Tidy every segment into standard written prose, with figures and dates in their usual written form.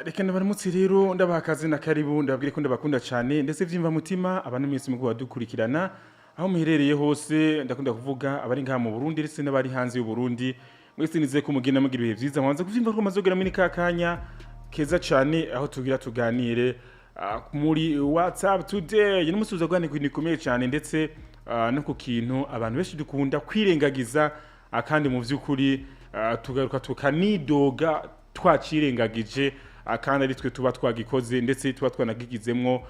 reka ndabaramutse rero ndabaha akazi na karibu ndababwire ko ndabakunda cyane ndetse vyimva mutima abantu mwese mugo badukurikirana aho muherereye hose ndakunda kuvuga abari ngaha mu Burundi ndetse n'abari hanze y'u Burundi mwese nize ko mugenda mugira ibihe vyiza mwanze kuvyimva ko mazogera muri kakanya keza cyane aho tugira tuganire muri WhatsApp today n'umusubizo gwane kwinikomeye cyane ndetse no ku kintu abantu benshi dukunda kwirengagiza akandi mu vy'ukuri tugaruka tukanidoga twacirengagije akandi ari twe tuba twagikoze ndetse tuba twanagigizemwo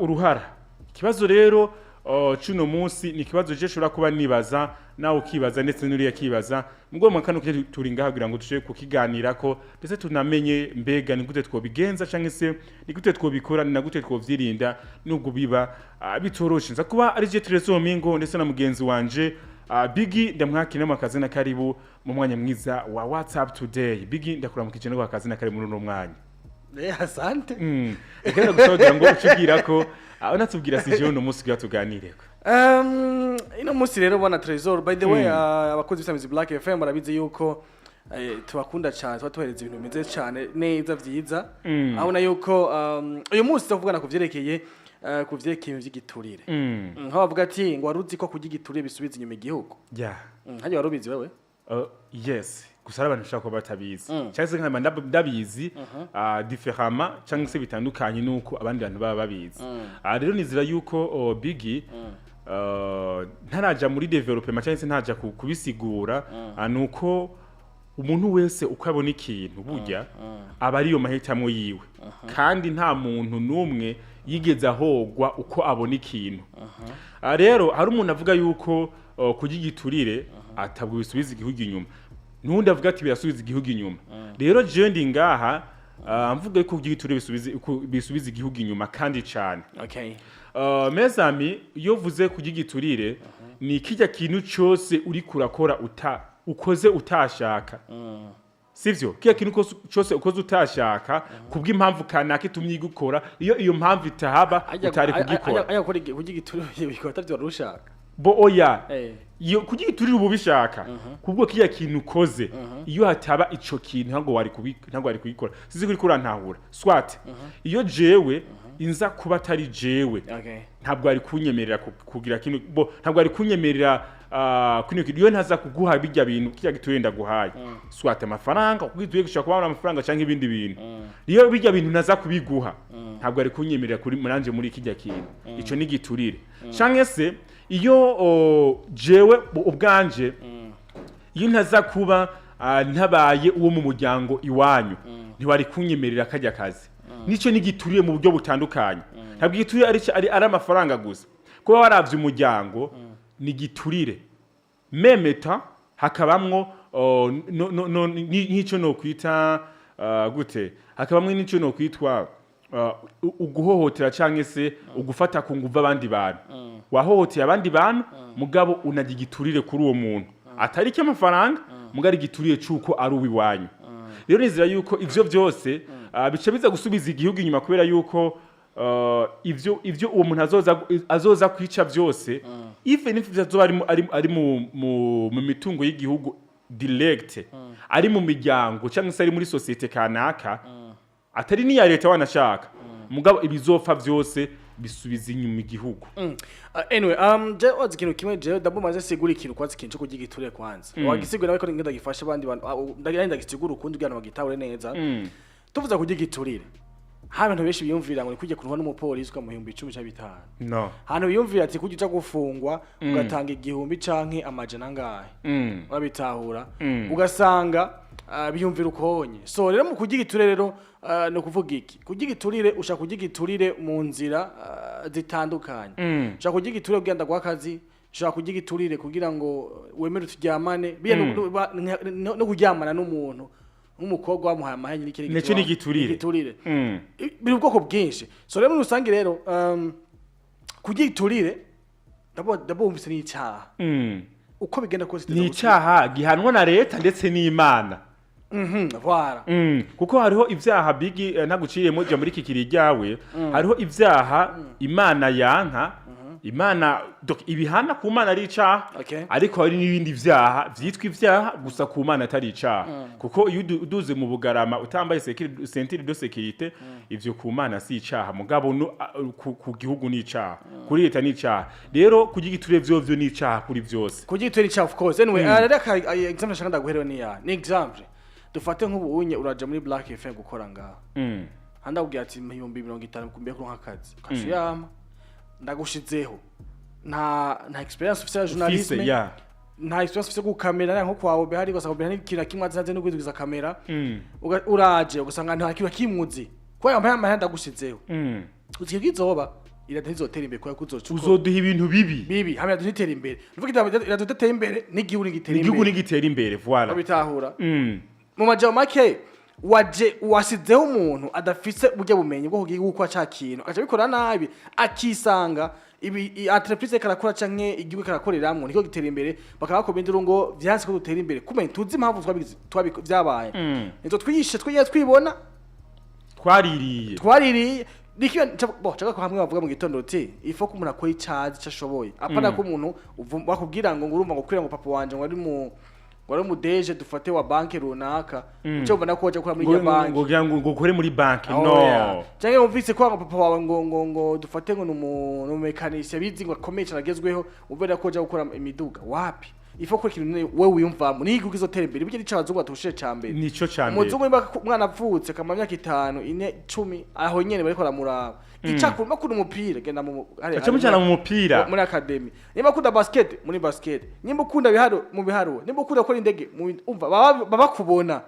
uruhara kibazo rero cuno munsi ni kibazo je shura kuba nibaza nawe ukibaza ndetse nuri yakibaza mugwo makano turi ngaha kugira ngo tushe kukiganirako ndetse tunamenye mbega ni gute twobigenza canke se ni gute twobikora na gute twovyirinda nubwo biba bitoroshe nza kuba ari je Trezo Mingo ndetse na mugenzi wanje Biggie ndamwakina mu kazi na karibu mu mwanya mwiza wa WhatsApp today Biggie ndakuramukije no kazi na karibu muri mwanya asante ekera gusogira ngo ucigira ko unatubwira sije uno munsi gya tuganireko ino munsi rero bwana Trezor by the way abakozi b'Isamizi Black FM barabize yuko tubakunda cyane twatuhereza ibintu bimeze cyane neza vyiza abona yuko uyu munsi tuvugana ku vyerekeye kuvyerekeye igiturire nko bavuga ati ngo waruzi ko kugigiturire bisubiza inyuma igihugu hajye warubizi wewe yes gusara abantu shaka batabizi cyangwa nkama ndabizi différemment cyangwa se bitandukanye nuko abandi bantu baba babizi rero nizira yuko Biggie ntaraja muri development cyangwa se ntaja kubisigura nuko umuntu wese ukabona ikintu burya aba ari yo mahitamo yiwe kandi nta muntu numwe yigeze ahogwa uko abona ikintu rero hari umuntu avuga yuko kugigiturire atabwo bisubiza igihugu inyuma nundi avuga ati birasubiza igihugu inyuma rero je ndi ngaha mvuga yuko kugigiturire bisubiza igihugu inyuma kandi cyane mezami iyo vuze kugigiturire ni kijya kintu cyose uri kurakora ukoze utashaka sivyo kiya kintu cyose ukoze utashaka kubw'impamvu kanaka itumye gukora iyo mpamvu itahaba utari kugikora aya kugigiturire bikota byo rushaka bo oya iyo kugigiturire ububishaka kubwo kiya kintu ukoze iyo hataba ico kintu ntago wari kubikora sizi kuri kurantahura swat iyo jewe inza kuba atari jewe ntabwo ari kunyemerera kugira kintu bo ntabwo ari kunyemerera iyo ntaza kuguha bijya bintu kijya giturenda guhaye swate amafaranga kugituye gushaka kubona amafaranga cyangwa ibindi bintu iyo bijya bintu naza kubiguha ntabwo ari kunyemerera kuri muranje muri kijya kintu ico ni giturire cyangwa se iyo jewe ubwanje iyo ntaza kuba ntabaye uwo mu muryango iwanyu ntiwari kunyemerera kajya kazi nico ni giturire mu buryo butandukanye ntabwo giturire ari amafaranga gusa kuba waravye umuryango ni giturire memeta hakabamwo nico no kwita gute hakabamwe nico no kwitwa uguhohotera canke se ugufata ku nguva abandi bantu wahohoteye abandi bantu mugabo unagigiturire kuri uwo muntu atari cyo amafaranga mugari giturire cuko ari uwiwanyu rero nizira yuko ivyo byose bice biza gusubiza igihugu inyuma kubera yuko ivyo uwo muntu azoza kwica byose even if azoba ari mu mitungo y'igihugu direct ari mu miryango cyangwa se ari muri societe kanaka atari ni ya leta wanashaka mugabo ibizopfa byose bisubiza inyuma igihugu anyway je wazi kintu kimwe je dabo maze sigura ikintu kwazi kintu kugigiturire kwanza wagisigura nawe ko ngenda gifasha abandi bantu ndagenda gisigura ukundi ugana bagitawure neza tuvuza kugigiturire abantu benshi biyumvira ngo kujya kunwa n'umupolisi kwa muhimbi 10 no hano biyumvira ati kugica gufungwa ugatanga igihumbi canke amajana ngahe babitahura ugasanga biyumvira ukonye so rero mu kugigiturire rero no kuvuga iki kugigiturire ushaka kugigiturire mu nzira zitandukanye ushaka kugigiturire kugenda kwa kazi ushaka kugigiturire kugira ngo wemere turyamane biye no kuryamana n'umuntu umukobwa wamuhaye amahanye n'ikindi giturire biri ubwoko bwinshi so rero rusange rero kugiturire dabo umvise ni icyaha uko bigenda kose ni icyaha gihanwa na leta ndetse n'Imana voilà kuko hariho ivyaha Biggie ntaguciyemo je muri kikiri ryawe hariho ivyaha Imana yanka Imana ibihana ku Mana ari icaha ariko hari n'ibindi vyaha vyitwa ivyaha gusa ku Mana atari icaha kuko iyo uduze mu bugarama utambaye sentire de sécurité ivyo ku Mana si icaha mugabo ku gihugu ni icaha kuri leta ni icaha rero kugigiture vyovyo ni icaha kuri vyose kugigiture icaha of course anyway reka example shaka ndaguherewe ni ya ni example dufate nk'ubu unye uraja muri Black FM gukora ngaha handa kugira ati 250 kumbiye ko nk'akazi kashiyama ndagushizeho nta experience ufise ya journalisme nta experience ufise ku kamera nko kwawe behari gusanga behari kira kimwe azaze no kwitwiza kamera uraje ugasanga nta kiba kimuzi kwa yambaye amahanda gushizeho uziye kizoba iradazotera imbere kwa kuzocuko uzoduha ibintu bibi hamwe dutera imbere nuvuga iradutera imbere n'igihugu gitera imbere voilà abitahura mu majambo make waje wasizeho umuntu adafise burya bumenyi bwo kugiye gukwa cyakintu akaje bikora nabi akisanga ibi entreprise karakora canke igihugu karakoreramwe niko gitera imbere bakabakobindira ngo vyanse ko dutera imbere kumenya tuzi impamvu byabaye nzo twiyishe twibona twaririye nikiyo chaka ko hamwe bavuga mu gitondo uti ifo ko umuntu akora icazi cyashoboye apana ko umuntu bakubwira ngo urumva ngo kwira ngo papa wanje ngo ari mu deje dufate wa banki runaka cyo mbona ko waje kura muri banki ngo ukore muri banki no cyangwa umvise ko papa wawe ngo dufate ngo no mekanisye bizi ngo akomeye cyaragezweho ubera ko waje gukora imiduga wapi ifo ko ikintu wewe wiyumvamo nigo kizotera imbere bijye nicabazungu atushije cyambere nico cyambere umuzungu mwana apfutse kama myaka 5 4 10 aho nyene bariko ramuraba icakuru makuru umupira genda mu acamujana mu mupira muri academy nimba kunda basket muri basket nimba ukunda biharo mu biharo nimba ukunda gukora indege umva baba kubona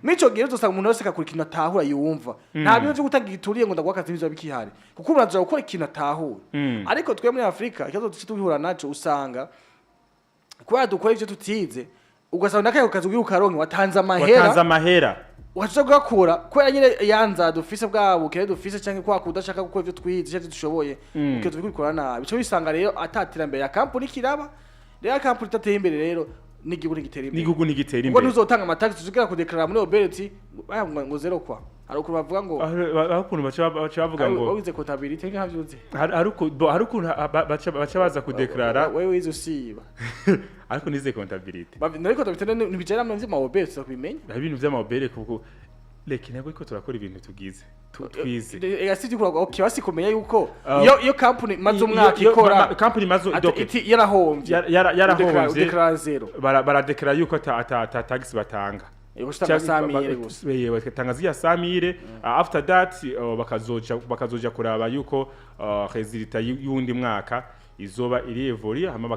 mico gihe uzosanga umuntu wese akakora ikintu atahura yumva nta bintu byo gutanga igituriye ngo ndagwakaza bizaba bikihari kuko uraza gukora ikintu atahura ariko twe muri Afrika ikibazo tubihura naco usanga kwa dukora ivyo tutize ugasanga nakaye kazi ugiye ukaronke watanze amahera wacha gukora kwera nyine yanza dufise bwabo kire dufise canke kwa kudashaka gukora ivyo twize cyane dushoboye uke tubikora nabi cyo bisanga rero atatira mbere ya company kiraba rero company tateye imbere rero n'igihugu nigitera imbere ngo ntuzotanga amatax tuzigera kudeklara muri oberti ngo zero kwa haruko bavuga ngo harukuntu bavuga ngo wize comptability nkavyuze harukuntu baca baza kudeklara wewe izo siba ariko nize comptability nariko tabitene nibijera mu vy'ama oberti twabimenya ibintu vy'ama oberti kuko leki nabwo ko turakora ibintu tugize twize yasiti kura okay basi kumenya yuko iyo company maze umwaka ikora company maze yarahomvye deklara zero baradeklara yuko ata tax batanga Yoshitanga samire gusa. Yewe tanga ziya samire after that bakazoja kuraba yuko resulta y'undi mwaka izoba iri evori hama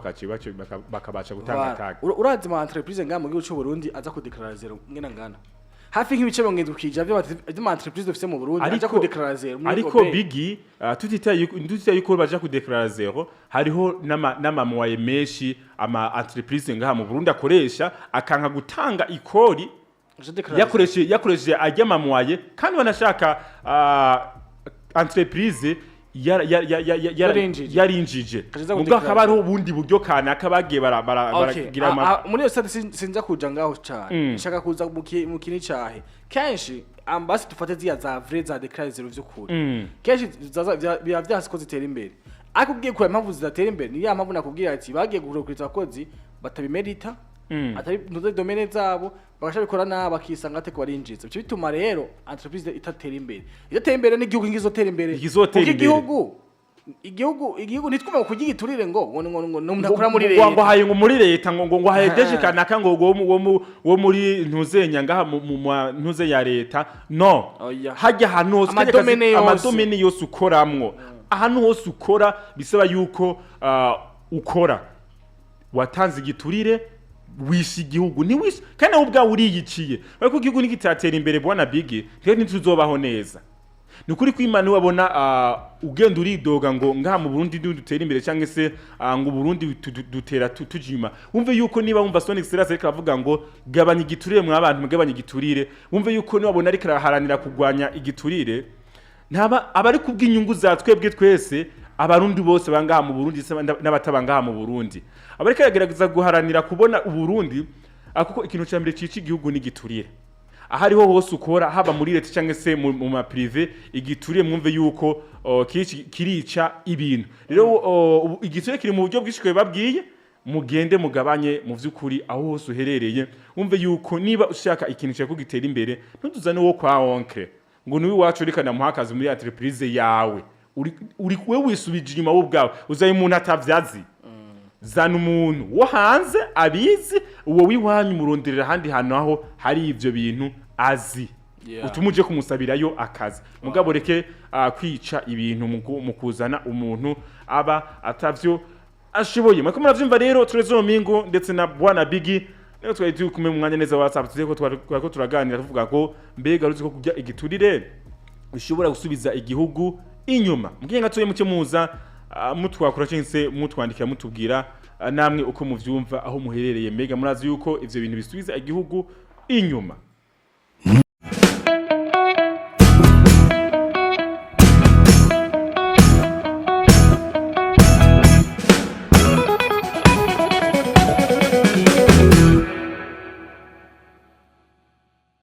bakabaca gutanga tag. Urazi ma entreprise ngamo gihugu cy'u Burundi aza kudeklara zero ngena ngana. Hafi nk'ibice 70 by'ama entreprise dufite mu Burundi aja kudeklara zero. Ariko bigi tutitaye yuko baja kudeklara zero hariho n'amamoye menshi ama entreprise ngaha mu Burundi akoresha akanka gutanga ikori yakoresheje ajyamamoye kandi banashaka entreprise yarinjije mubwo akaba ari ubundi buryo kanaka bagiye baragira muri yo state sinza kuja ngaho cyane nshaka kuza mu kini cyahe kenshi ambasi dufate ziya za vrai za declare zero vy'ukuri kenshi biya vyasi ko zitera imbere akubwiye ko impamvu zidatera imbere ni ya mpamvu nakubwira ati bagiye gukurikira abakozi batabimerita atari nuze domaine zabo bakashabikora bakisanga ate ko barinjiza byo bituma rero entreprise itatera imbere n'igihugu ngizotera imbere igihugu nitwuma ku Igiturire ngo umuntu akora muri leta ngo haye ngo muri leta ngo haye deje kanaka ngo wo muri ntuzenya ngaha mu ntuze ya leta no hajya hano amadomene yose ukoramwo ahantu hose ukora bisaba yuko ukora watanze igiturire wishi igihugu ni wishi kandi ubwa uriyiciye ariko igihugu nigitatera imbere bwana bigi rero ntituzobaho neza nukuri kw'Imana wabona ugenda uridoga ngo ngaha mu Burundi dutera imbere cyangwa se ngo Burundi dutera tujima wumve yuko niba wumva Sonic Seras ariko avuga ngo gabanya igiturire mu abantu mugabanya igiturire wumve yuko niba wabona ariko araharanira kugwanya igiturire ntaba abari kubw'inyungu za twebwe twese abarundi bose bangaha mu Burundi n'abatabangaha mu Burundi abariko yagerageza guharanira kubona uburundi akuko ikintu cyambere cici igihugu ni giturire ahariho hose ukora haba muri leta cyangwa se mu ma privé igiturire mwumve yuko kirica ibintu rero igiturire kiri mu buryo bwishwe babwiye mugende mugabanye mu vy'ukuri aho hose uherereye wumve yuko niba ushaka ikintu cyo kugitera imbere ntuduzane wo kwa oncle ngo niwe wacu rikana muhakazi muri entreprise yawe uri we wisubije inyuma wo bwawe uzaye umuntu atavyazi zana umuntu wo hanze abizi uwo wiwanyu muronderera handi hano aho hari ivyo bintu azi utumuje kumusabirayo akazi mugabo reke kwica ibintu mu kuzana umuntu aba atavyo ashoboye mwako muravyumva rero Trezor Mingo ndetse na Bwana Bigi rero twari kumwe mu mwanya neza wa WhatsApp tuze ko turaganira tuvuga ko mbega ruzi ko kujya igiturire ushobora gusubiza igihugu inyuma mubwiye tuye muke muza mutwakura cyangwa mutwandikira mutubwira namwe uko muvyumva aho muherereye mbega murazi yuko ivyo bintu bisubiza igihugu inyuma